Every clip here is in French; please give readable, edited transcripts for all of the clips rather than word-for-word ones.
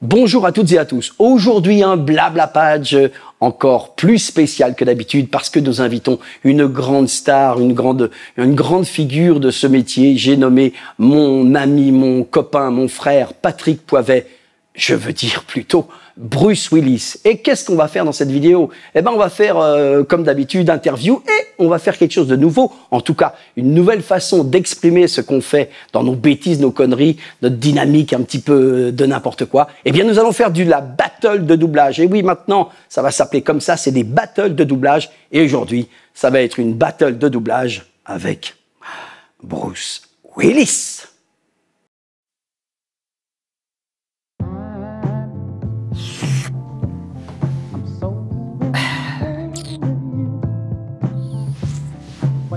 Bonjour à toutes et à tous. Aujourd'hui, un blabla page encore plus spécial que d'habitude parce que nous invitons une grande star, une grande figure de ce métier. J'ai nommé mon ami, mon copain, mon frère, Patrick Poivet. Je veux dire plutôt Bruce Willis. Et qu'est-ce qu'on va faire dans cette vidéo? Eh ben, on va faire, comme d'habitude, interview et on va faire quelque chose de nouveau. En tout cas, une nouvelle façon d'exprimer ce qu'on fait dans nos bêtises, nos conneries, notre dynamique un petit peu de n'importe quoi. Eh bien, nous allons faire la battle de doublage. Et oui, maintenant, ça va s'appeler comme ça, c'est des battles de doublage. Et aujourd'hui, ça va être une battle de doublage avec Bruce Willis.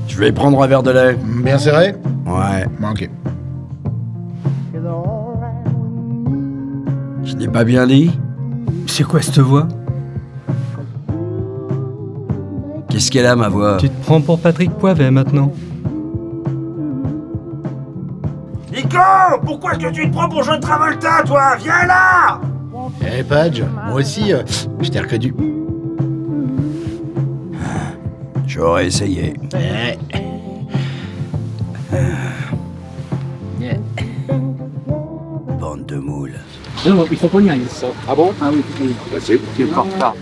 Je vais prendre un verre de lait. Bien serré? Ouais. Ok. Je l'ai pas bien dit? C'est quoi cette voix? Qu'est-ce qu'elle a, ma voix? Tu te prends pour Patrick Poivet maintenant? Nico! Pourquoi est-ce que tu te prends pour John Travolta, toi? Viens là! Eh, Pudge, moi aussi, je t'ai reconnu. J'aurais essayé. Bande de moules. Non, il faut qu'on y aille. Ah bon? Ah oui, Tu es pas en retard.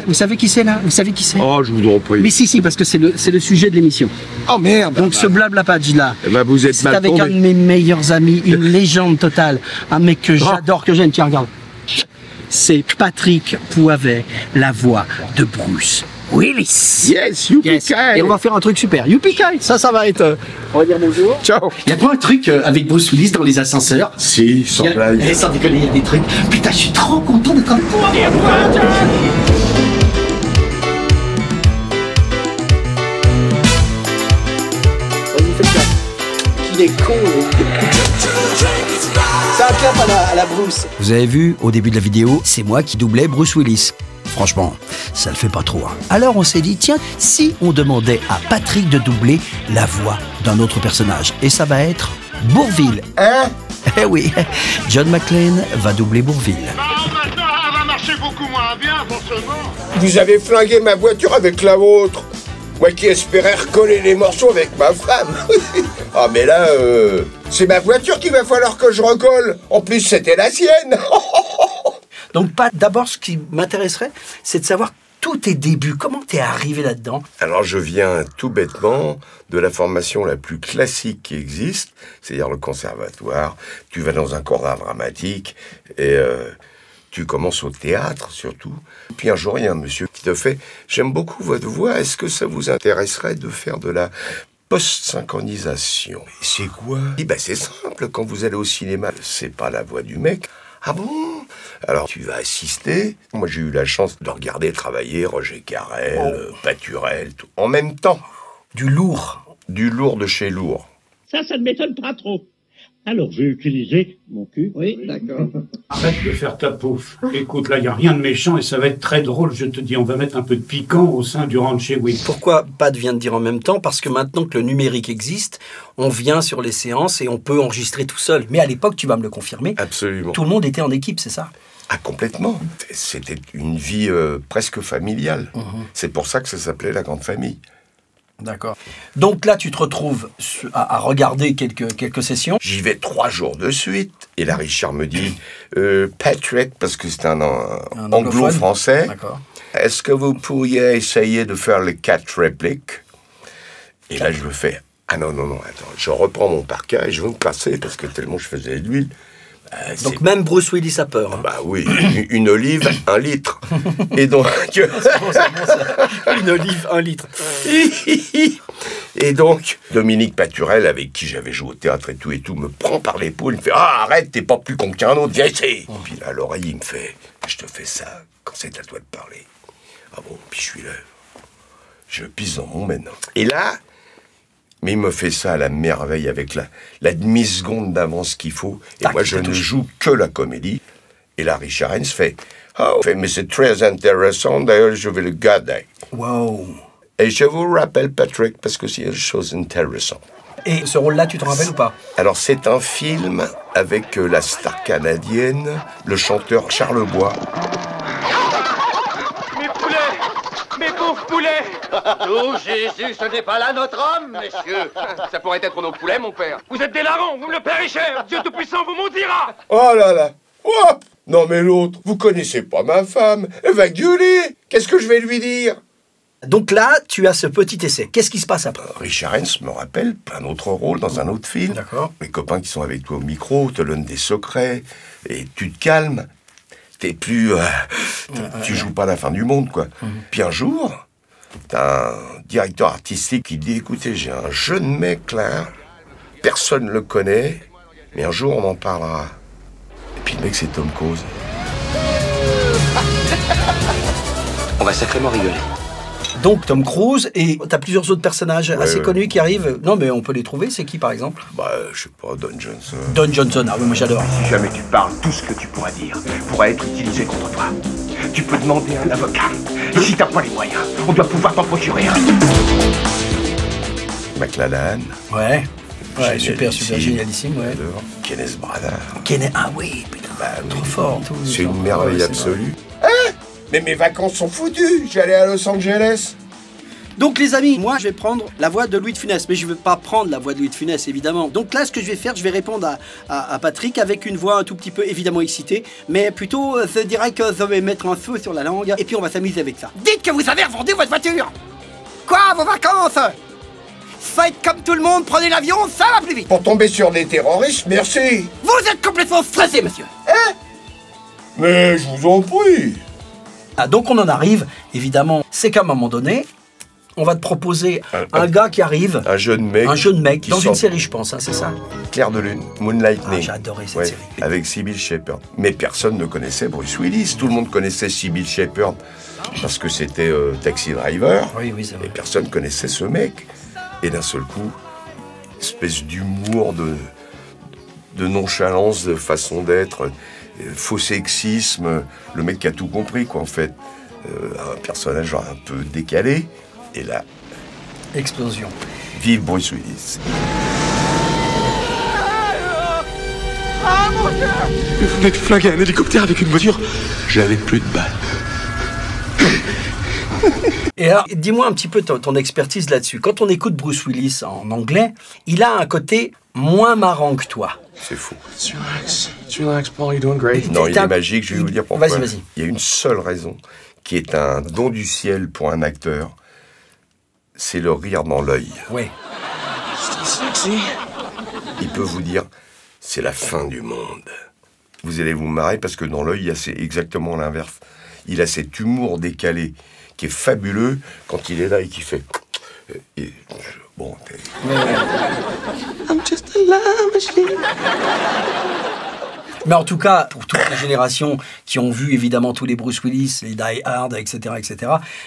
Vous savez qui c'est là? Vous savez qui c'est? Oh, je vous en prie. Mais si, parce que c'est le sujet de l'émission. Oh merde! Donc ce blabla page là, Eh ben, vous êtes c'est mal avec tombé. un de mes meilleurs amis, une légende totale, un mec que j'adore, que j'aime. Tiens, regarde. C'est Patrick Poivet, la voix de Bruce Willis. Yes, you Yes. PK. Et on va faire un truc super. Youpi ça va être. On va dire bonjour. Ciao. Il y a pas un truc avec Bruce Willis dans les ascenseurs? Si, sans blague. Eh, sans déconner, il y a des trucs. Putain, je suis trop content de comme toi. Vas-y, fais ça. Qu'il est con, lui. Ça clap à la Bruce. Vous avez vu, au début de la vidéo, c'est moi qui doublais Bruce Willis. Franchement, ça le fait pas trop. Hein. Alors on s'est dit, tiens, si on demandait à Patrick de doubler la voix d'un autre personnage. Et ça va être Bourvil. Hein? Eh oui, John McClane va doubler Bourvil. Maintenant, elle va marcher beaucoup moins bien, forcément. Vous avez flingué ma voiture avec la vôtre. Moi qui espérais recoller les morceaux avec ma femme. Ah mais là, c'est ma voiture qu'il va falloir que je recolle. En plus, c'était la sienne. Donc, Pat, d'abord, ce qui m'intéresserait, c'est de savoir tous tes débuts. Comment t'es arrivé là-dedans? Alors je viens tout bêtement de la formation la plus classique qui existe, c'est-à-dire le conservatoire. Tu vas dans un corps d'art dramatique et tu commences au théâtre surtout. Puis un jour, il y a un monsieur qui te fait « J'aime beaucoup votre voix, est-ce que ça vous intéresserait de faire de la post-synchronisation ?» C'est quoi? C'est simple, quand vous allez au cinéma, c'est pas la voix du mec. Ah bon? Alors tu vas assister. Moi j'ai eu la chance de regarder travailler Roger Carrel, Paturel, tout en même temps. Du lourd. Du lourd de chez lourd. Ça ne m'étonne pas trop. Alors, j'ai utilisé mon cul. Oui, d'accord. Arrête de faire ta pouffe. Écoute, là, il n'y a rien de méchant et ça va être très drôle. Je te dis, on va mettre un peu de piquant au sein du ranch Wick. Pourquoi Pat vient de dire en même temps? Parce que maintenant que le numérique existe, on vient sur les séances et on peut enregistrer tout seul. Mais à l'époque, tu vas me le confirmer, Absolument. tout le monde était en équipe, c'est ça? Ah, complètement. C'était une vie presque familiale. C'est pour ça que ça s'appelait la grande famille. D'accord. Donc là, tu te retrouves à regarder quelques sessions. J'y vais 3 jours de suite. Et là, Richard me dit Patrick, parce que c'est un anglo-français. D'accord. Est-ce que vous pourriez essayer de faire les 4 répliques? Et là, je me fais ah non, attends. Je reprends mon parka et je veux me passer parce que tellement je faisais de l'huile. Donc même Bruce Willis a peur. Hein. Bah oui, une olive, 1 litre. Et donc... Une olive, 1 litre. Et donc, Dominique Paturel, avec qui j'avais joué au théâtre et tout, me prend par l'épaule, il me fait « Ah, arrête, t'es pas plus con qu'un autre, viens ici !» Puis là, à l'oreille, il me fait « Je te fais ça quand c'est à toi de parler. » Ah bon, puis je suis là. Je pisse dans mon maintenant. Et là... Mais il me fait ça à la merveille avec la demi-seconde d'avance qu'il faut. Et moi, je ne joue que la comédie. Et là, Richard Hens fait « Oh, mais c'est très intéressant, d'ailleurs, je vais le garder. » Wow. Et je vous rappelle, Patrick, parce que c'est une chose intéressante. Et ce rôle-là, tu t'en rappelles ou pas? Alors, c'est un film avec la star canadienne, le chanteur Charles Bois. Mes poulets! Mes pauvres poulets! Oh Jésus, ce n'est pas là notre homme, messieurs! Ça pourrait être nos poulets, mon père. Vous êtes des larrons, vous me le paierez cher! Dieu Tout-Puissant vous maudira! Oh là là! Oh, non mais l'autre, vous connaissez pas ma femme. Elle va gueuler. Qu'est-ce que je vais lui dire? Donc là, tu as ce petit essai. Qu'est-ce qui se passe après? Richard Hens me rappelle plein d'autres rôles dans un autre film. D'accord. Les copains qui sont avec toi au micro te donnent des secrets et tu te calmes. T'es plus... tu joues pas la fin du monde, quoi. Puis un jour, t'as un directeur artistique qui dit, écoutez, j'ai un jeune mec là, personne le connaît, mais un jour on en parlera. Et puis le mec, c'est Tom Cruise. On va sacrément rigoler. Donc Tom Cruise, et t'as plusieurs autres personnages assez connus qui arrivent. Non mais on peut les trouver, c'est qui par exemple? Bah, je sais pas, Don Johnson. Don Johnson, ah oui, moi j'adore. Si jamais tu parles, tout ce que tu pourras dire pourra être utilisé contre toi. Tu peux demander un avocat. Et si t'as pas les moyens, on doit pouvoir t'en procurer un. McLachlan. Ouais, super, Génialissime. génialissime, ouais. J'adore. Kenneth Branagh. Ah oui, putain, Bah, trop oui. fort. C'est une merveille absolue. Mais mes vacances sont foutues. Je vais aller à Los Angeles. Donc les amis, moi je vais prendre la voix de Louis de Funès, mais je ne vais pas prendre la voix de Louis de Funès évidemment. Donc là ce que je vais faire, je vais répondre à Patrick avec une voix un tout petit peu évidemment excitée, mais plutôt je dirais que je vais mettre un feu sur la langue et puis on va s'amuser avec ça. Dites que vous avez revendu votre voiture! Quoi, vos vacances? Faites comme tout le monde, prenez l'avion, ça va plus vite! Pour tomber sur des terroristes, merci. Vous êtes complètement stressé, monsieur! Mais je vous en prie. Ah, donc on en arrive, évidemment, c'est qu'à un moment donné, on va te proposer un gars qui arrive, Un jeune mec. qui dans sort une série je pense, hein, c'est ça? Clair de lune, Moonlightning. Ah, j'ai adoré cette série. Avec Sybil Shepherd. Mais personne ne connaissait Bruce Willis. Tout le monde connaissait Sybil Shepherd parce que c'était Taxi Driver. Oui, c'est vrai. Et personne connaissait ce mec. Et d'un seul coup, espèce d'humour, de nonchalance, de façon d'être, faux sexisme. Le mec qui a tout compris, quoi, en fait. Un personnage genre un peu décalé. Et là, Explosion. vive Bruce Willis. Vous venez de flinguer un hélicoptère avec une voiture. J'avais plus de balles. Et alors, dis-moi un petit peu ton expertise là-dessus. Quand on écoute Bruce Willis en anglais, il a un côté moins marrant que toi. C'est fou. Let's relax, Paul. You're doing great. Non, il est magique, je vais vous dire pourquoi. Vas-y. Il y a une seule raison, qui est un don du ciel pour un acteur, c'est le rire dans l'œil. Oui. Still sexy. Il peut vous dire, c'est la fin du monde. Vous allez vous marrer parce que dans l'œil, c'est exactement l'inverse. Il a cet humour décalé qui est fabuleux quand il est là et qui fait... Bon, I'm just a love machine. Mais en tout cas, pour toutes les générations qui ont vu évidemment tous les Bruce Willis, les Die Hard, etc.,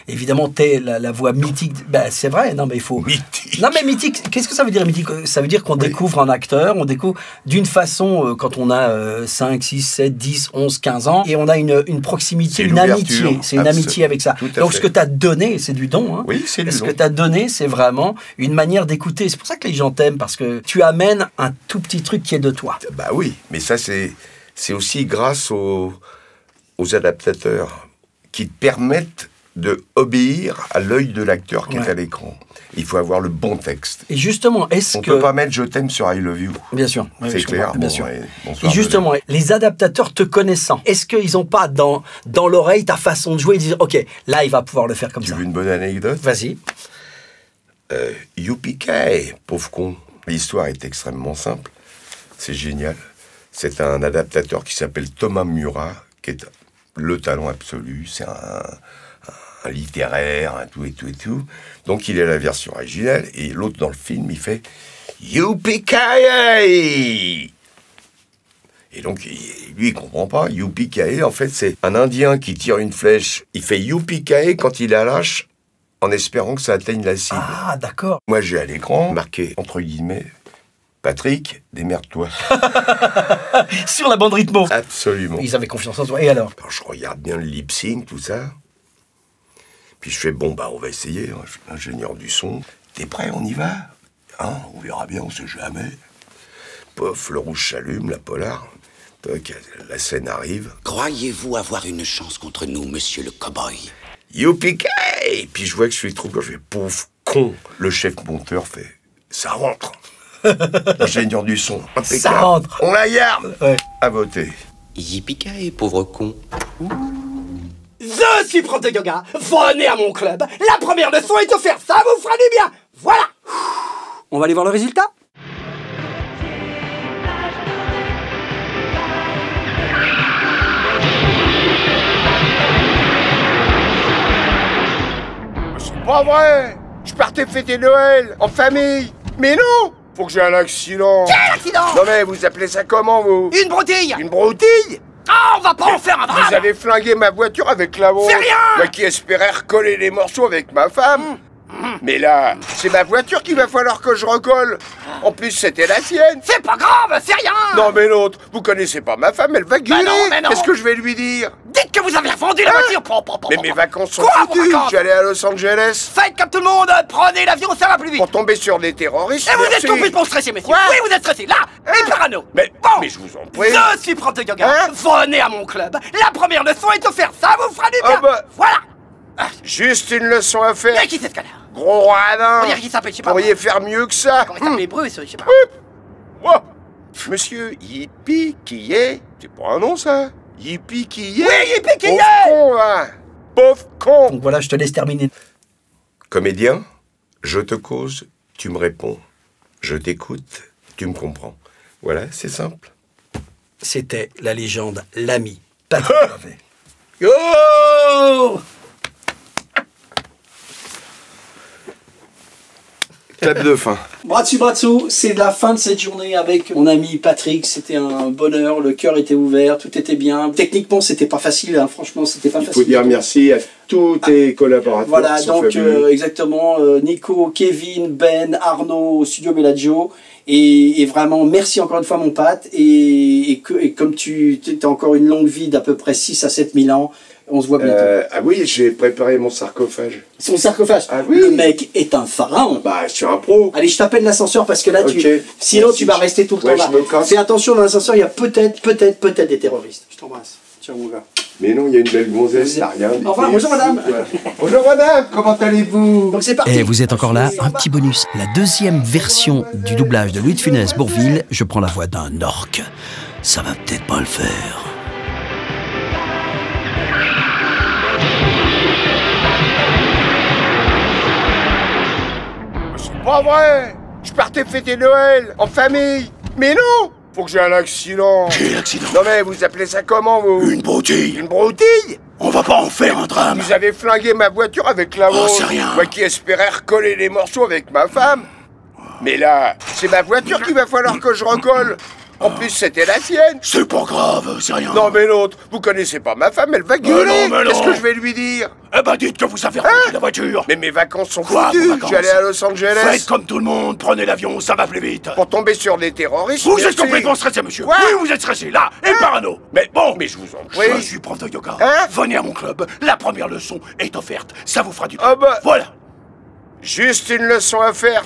évidemment, t'es la voix mythique. Ben, c'est vrai, non, mais il faut. Mythique. Non, mais mythique, qu'est-ce que ça veut dire mythique? Ça veut dire qu'on découvre un acteur, on découvre d'une façon, quand on a 5, 6, 7, 10, 11, 15 ans, et on a une proximité, une amitié. C'est une amitié avec ça. Donc, ce que t'as donné, c'est du don. Hein. Oui, c'est du don. Ce que t'as donné, c'est vraiment une manière d'écouter. C'est pour ça que les gens t'aiment, parce que tu amènes un tout petit truc qui est de toi. Bah oui, mais ça, c'est aussi grâce aux adaptateurs qui te permettent de obéir à l'œil de l'acteur qui est à l'écran. Il faut avoir le bon texte. Et justement, est-ce On que... peut pas mettre « je t'aime » sur « I love you ». Bien sûr. Oui, C'est je clair. comprends, bien Bon, sûr. ouais, Et bonsoir, justement, les adaptateurs te connaissant, est-ce qu'ils n'ont pas dans l'oreille ta façon de jouer et disent « Ok, là, il va pouvoir le faire comme Tu ça veux une bonne anecdote? Vas-y. Youpi-Kay, pauvre con. L'histoire est extrêmement simple. C'est génial. C'est un adaptateur qui s'appelle Thomas Murat, qui est le talent absolu. C'est un littéraire, un tout et tout et tout. Donc il est la version originale, et l'autre dans le film, il fait Youpi-Kay. Et donc, lui, il comprend pas. Youpi-Kay, en fait, c'est un Indien qui tire une flèche. Il fait Youpi-Kay quand il la lâche, en espérant que ça atteigne la cible. Ah, d'accord. Moi, j'ai à l'écran marqué, entre guillemets, Patrick, démerde-toi. Sur la bande rythmo. Absolument. Ils avaient confiance en toi. Et alors? Alors, je regarde bien le lip-sync, tout ça. Puis je fais, bon, bah, on va essayer. Hein. Je suis ingénieur du son. T'es prêt, on y va? Hein, on verra bien, on sait jamais. Pof, le rouge s'allume, la polar. Toc, la scène arrive. Croyez-vous avoir une chance contre nous, monsieur le cow-boy? Youpi-kay! Et puis je vois que je suis trop quand je fais pauvre con. Le chef monteur fait ça rentre. L'ingénieur du son, impeccable. Ça rentre. On la garde. Ouais. À voter. Yippee-ki-yay, pauvre con. Je suis prof de yoga, venez à mon club. La première leçon est offerte, ça vous fera du bien. Voilà. On va aller voir le résultat. C'est pas vrai! Je partais fêter Noël, en famille! Mais non! Faut que j'ai un accident! Quel accident? Non mais vous appelez ça comment, vous? Une broutille. Une broutille? Ah, on va pas en faire un drame. Vous avez flingué ma voiture avec la vôtre! C'est rien! Moi qui espérais recoller les morceaux avec ma femme! Mais là, c'est ma voiture qu'il va falloir que je recolle! En plus, c'était la sienne! C'est pas grave, c'est rien. Non mais l'autre, vous connaissez pas ma femme, elle va gueuler! mais non. Qu'est-ce que je vais lui dire? Dites que vous avez vendu la voiture. Mais mes vacances sont Quoi, vos foutues! vacances? Je suis allé à Los Angeles! Faites comme tout le monde, prenez l'avion, ça va plus vite. Pour tomber sur des terroristes! Et vous êtes merci. complètement stressé, messieurs. Quoi? Oui, vous êtes stressé, là, et parano. Mais je vous en prie! Je suis prof de yoga, Hein? venez à mon club. La première leçon est offerte, ça vous fera du bien. Ah bah. Voilà. Juste une leçon à faire! Et qui c'est ce connard? Gros radin! On dirait qu'il s'appelle, je sais pas. Pourriez faire mieux que ça! Comment il s'appelait Bruce, je sais pas. Oh. Monsieur Yippee-ki-yay, c'est pas un nom ça? Yippee-ki-yay? Oui, yippee-ki-yay! Pauvre con, là! Pauvre con! Donc voilà, je te laisse terminer. Comédien, je te cause, tu me réponds. Je t'écoute, tu me comprends. Voilà, c'est simple. C'était la légende, l'ami Patrick Poivet. Oh! Clap de fin. Bratsu, c'est la fin de cette journée avec mon ami Patrick. C'était un bonheur, le cœur était ouvert, tout était bien. Techniquement, c'était pas facile, hein. Franchement, c'était pas facile. Il faut dire merci à tous tes collaborateurs. Voilà, qui sont donc fabuleux. exactement, Nico, Kevin, Ben, Arnaud, au Studio Bellagio. Et vraiment, merci encore une fois, mon Pat. Et comme tu as encore une longue vie d'à peu près 6 à 7 000 ans, on se voit bientôt. Ah oui, j'ai préparé mon sarcophage. Son sarcophage. Ah oui. Le mec est un pharaon. Bah, je suis un pro. Allez, je t'appelle l'ascenseur parce que là, Ok. sinon Merci. tu vas rester tout le Ouais, temps là. je me casse. Fais attention, dans l'ascenseur, il y a peut-être des terroristes. Je t'embrasse. Ciao, mon gars. Mais non, il y a une belle gonzesse, t'as rien. Au revoir, bonjour, madame. Bonjour madame, comment allez-vous? Donc c'est parti. Et vous êtes encore là, un petit bonus. La deuxième version du doublage de Louis de Funès Bourvil, je prends la voix d'un orque. Ça va peut-être pas le faire. C'est pas vrai! Je partais fêter Noël, en famille! Mais non! Faut que j'ai un accident! Quel accident? Non mais vous appelez ça comment, vous? Une broutille. Une broutille? On va pas en faire un drame. Vous avez flingué ma voiture avec la vôtre! c'est rien. Moi qui espérais recoller les morceaux avec ma femme! Mais là, c'est ma voiture qu'il va falloir que je recolle! En plus, c'était la sienne! C'est pas grave, c'est rien. Non mais l'autre, vous connaissez pas ma femme, elle va gueuler! mais non. Qu'est-ce que je vais lui dire? Eh ben dites que vous avez reconnu la voiture. Mais mes vacances sont Quoi, foutues! vos Je vacances? suis allé à Los Angeles! Faites comme tout le monde, prenez l'avion, ça va plus vite. Pour tomber sur des terroristes! Vous êtes merci. complètement stressé, monsieur. Quoi? Oui, vous êtes stressé, là, et parano. Mais bon, Mais je vous en prie! je suis prof de yoga. Hein? Venez à mon club, la première leçon est offerte. Ça vous fera du bien. Ah bah. Voilà. Juste une leçon à faire!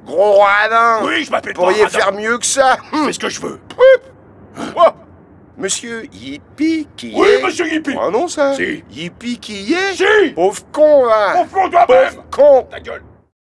Gros radin! Oui, je m'appelle pas Pourriez radin. faire mieux que ça! Je fais ce que je veux. Oh. Monsieur Yippee-ki-yay! Oui, monsieur Yippee. Oh non, ça? Si. Yippee-ki-yay! Si. Pauvre con, là! Confonds toi-même. Pauvre con! Ta gueule.